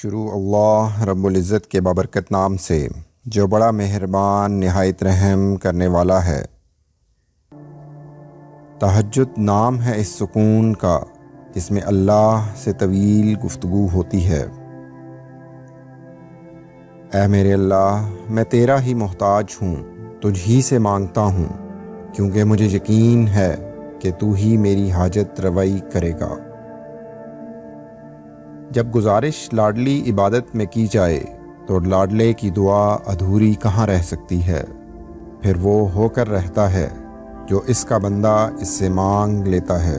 شروع اللہ رب العزت کے بابرکت نام سے جو بڑا مہربان نہایت رحم کرنے والا ہے۔ تہجد نام ہے اس سکون کا جس میں اللہ سے طویل گفتگو ہوتی ہے۔ اے میرے اللہ، میں تیرا ہی محتاج ہوں، تجھ ہی سے مانگتا ہوں، کیونکہ مجھے یقین ہے کہ تو ہی میری حاجت روائی کرے گا۔ جب گزارش لاڈلی عبادت میں کی جائے تو لاڈلے کی دعا ادھوری کہاں رہ سکتی ہے؟ پھر وہ ہو کر رہتا ہے جو اس کا بندہ اس سے مانگ لیتا ہے۔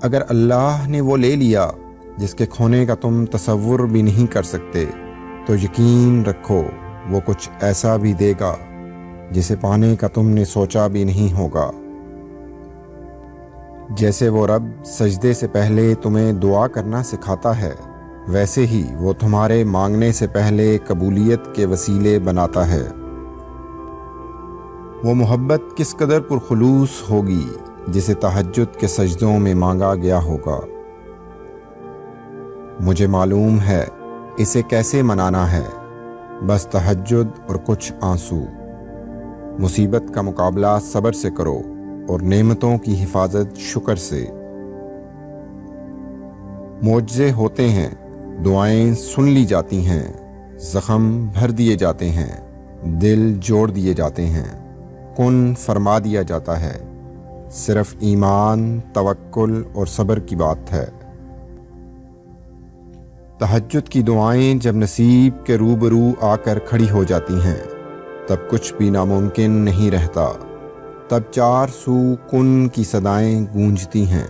اگر اللہ نے وہ لے لیا جس کے کھونے کا تم تصور بھی نہیں کر سکتے، تو یقین رکھو وہ کچھ ایسا بھی دے گا جسے پانے کا تم نے سوچا بھی نہیں ہوگا۔ جیسے وہ رب سجدے سے پہلے تمہیں دعا کرنا سکھاتا ہے، ویسے ہی وہ تمہارے مانگنے سے پہلے قبولیت کے وسیلے بناتا ہے۔ وہ محبت کس قدر پرخلوص ہوگی جسے تہجد کے سجدوں میں مانگا گیا ہوگا۔ مجھے معلوم ہے اسے کیسے منانا ہے، بس تہجد اور کچھ آنسو۔ مصیبت کا مقابلہ صبر سے کرو اور نعمتوں کی حفاظت شکر سے۔ معجزے ہوتے ہیں، دعائیں سن لی جاتی ہیں، زخم بھر دیے جاتے ہیں، دل جوڑ دیے جاتے ہیں، کن فرما دیا جاتا ہے۔ صرف ایمان، توکل اور صبر کی بات ہے۔ تہجد کی دعائیں جب نصیب کے روبرو آ کر کھڑی ہو جاتی ہیں، تب کچھ بھی ناممکن نہیں رہتا۔ تب چار سو کن کی صدائیں گونجتی ہیں۔